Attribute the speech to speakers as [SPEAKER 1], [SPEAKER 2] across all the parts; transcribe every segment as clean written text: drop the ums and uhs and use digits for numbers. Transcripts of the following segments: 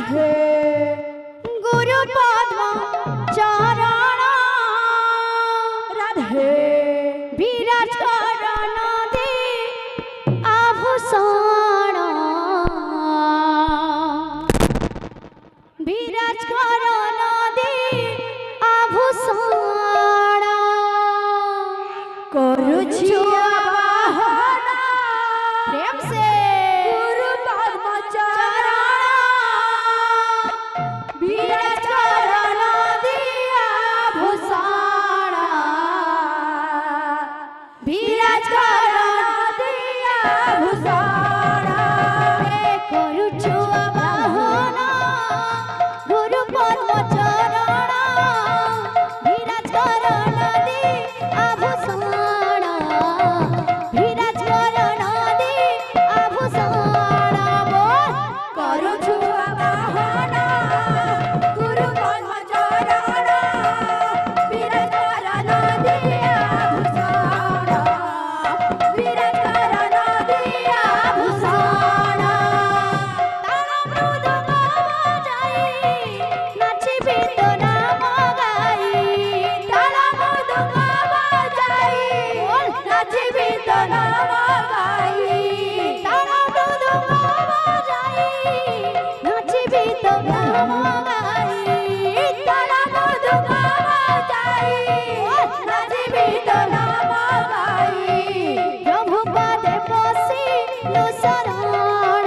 [SPEAKER 1] राधे गुरु पद्म चरण राधे विराज करण दे आभूषण विराज करण दे आभूषण करुछु आवाहन प्रेम से गुरु पद्म चरण विराज करण दे आभूषण विराज करण दे आभूषण करुछु आवाहन गुरु पद्म चरण विराज करण दे आभूषण विराज करण दे आभूषण बोल करुछु आवाहन गुरु पद्म चरण विराज करण दे आभूषण विराज करण दे आभूषण ताल मृदंग बजाई नाचिबी तो नाम गाई ताल मृदंग बजाई नाचिबी तो नाम गाई ताल मृदंग बजाई नाचिबी तो नाम गाई प्रभु पदे पसिलु शरण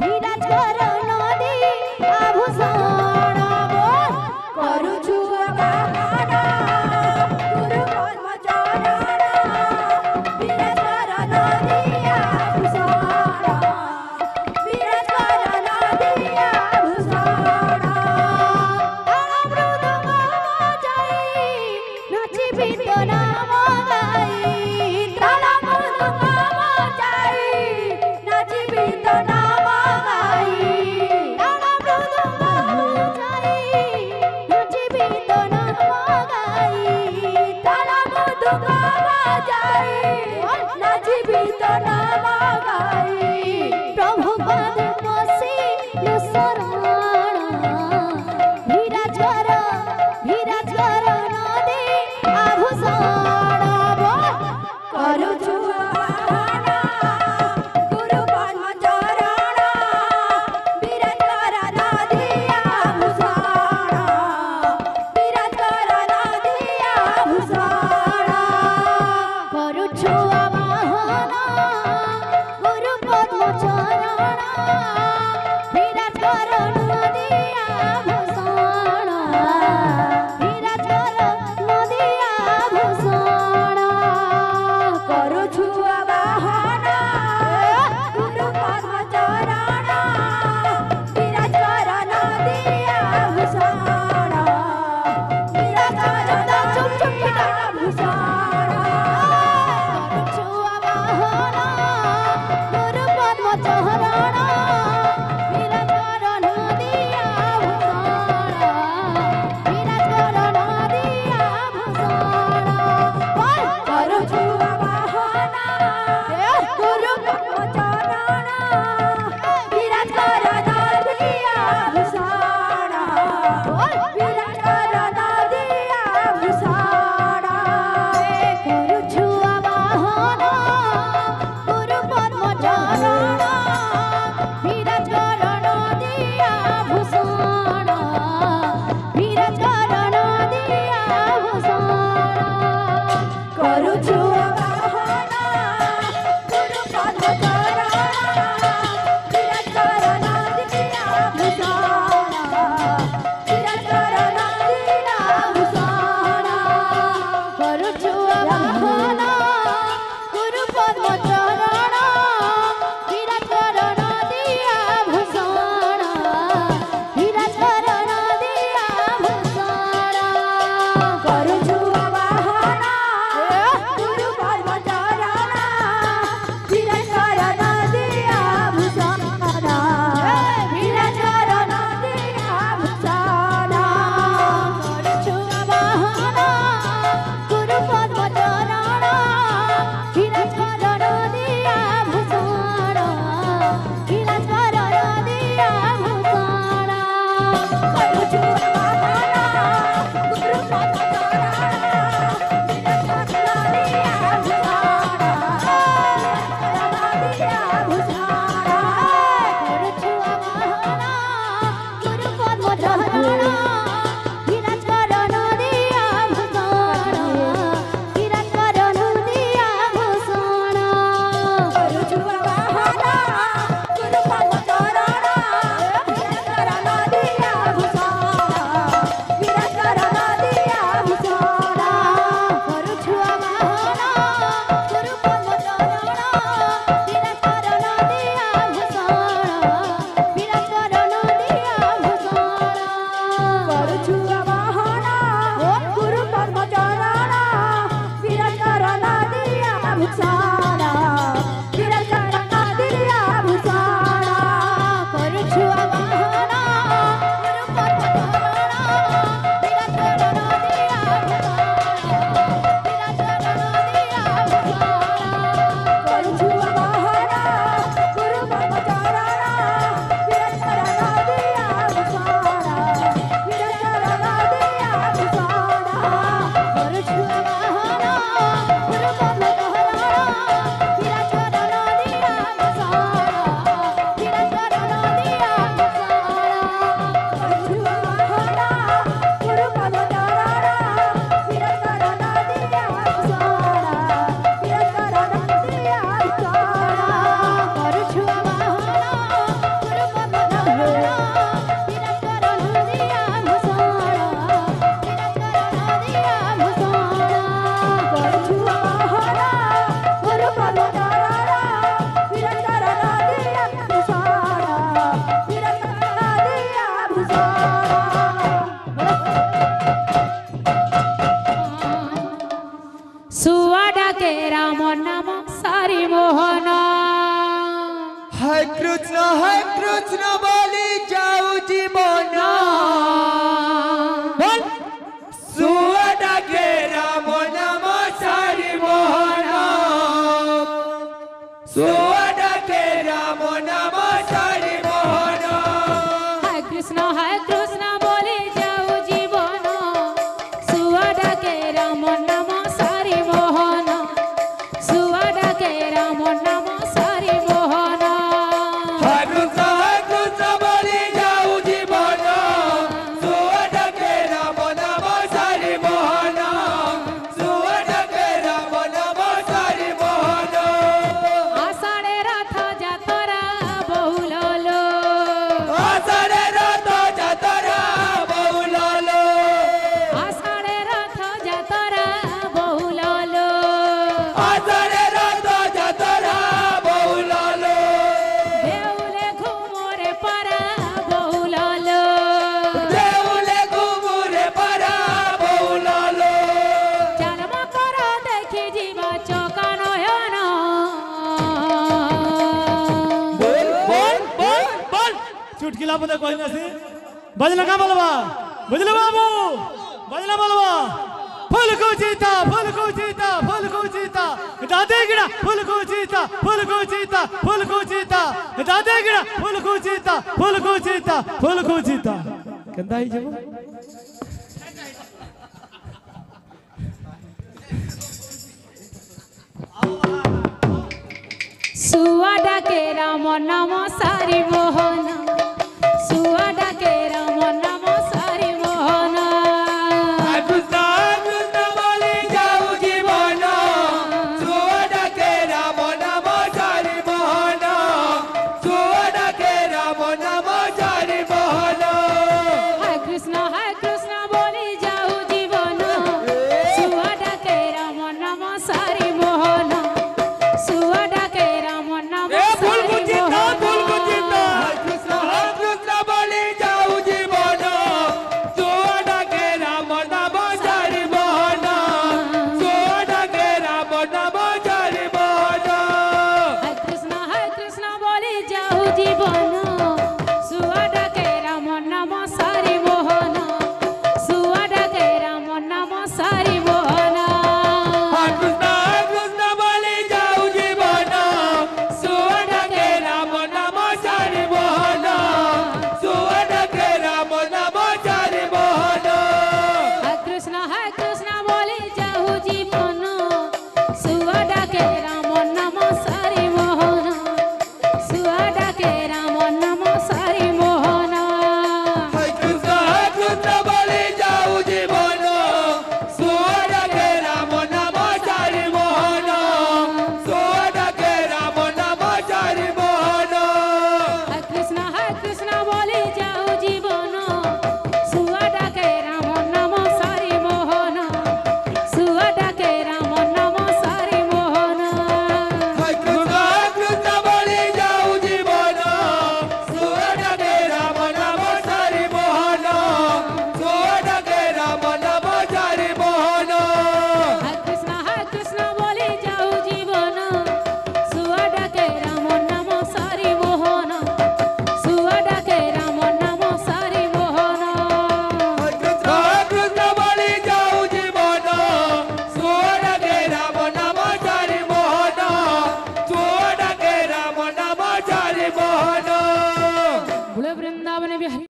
[SPEAKER 1] विराज करण दे आभूषण बोल करुछु आवाहन गुरु पद्म चरण विराज करण दे आभूषण विराज करण दे आभूषण मृदंग बजाई नाचिबी तो नाम गाई ताल मृदंग बजाई नाचिबी तो नाम गाई ताल मृदंग बजाई नाचिबी तो नाम गाई ताल मृदंग बजाई नाचिबी तो नाम गाई प्रभु पद पसिलु शरण विराज करण दे आभूषण बोल करुछु आवाहन गुरु पद्म चरण विराज करण दे आभूषण विराज करण दे आभूषण करुछु
[SPEAKER 2] हाय कृष्ण बोली जाऊ जीवन बोल सुवड़ा के राम नाम सारी मोहन सुवड़ा के राम नाम सारी मोहन
[SPEAKER 1] हाय कृष्ण बोले जाऊ जीवन सुवड़ा के राम नाम सारी मोहन सुवड़ा के राम नाम सारी मोहन
[SPEAKER 2] हाय कृष्ण बोली जाऊ जीवन सुवड़ा के राम नाम सारी मोहन सुवड़ा के राम नाम सारी मोहन
[SPEAKER 1] आषाढ़े रथ जातरा बहुललो
[SPEAKER 2] आषाढ़े रथ जातरा बहुललो
[SPEAKER 1] आषाढ़े रथ जातरा बहुललो
[SPEAKER 2] आषाढ़े रथ जातरा बहुललो
[SPEAKER 1] देउले घुमोरे परा बहुललो
[SPEAKER 2] देउले घुमुरे परा बहुललो
[SPEAKER 1] जन्म कर देखि जीवा चौका नयन
[SPEAKER 2] बोल बोल बोल बोल
[SPEAKER 3] चुटकिला पता कोई ना से बजला का बलवा बजला बाबू बजला बलवा फूल को जीता फूल को जीता फूल को जीता दादे गिरा फूल को जीता फूल को जीता फूल को जीता दादे गिरा फूल को जीता फूल को जीता फूल को जीता कंदा ही जब
[SPEAKER 1] सुवड़ा के राम नाम सारी मोहन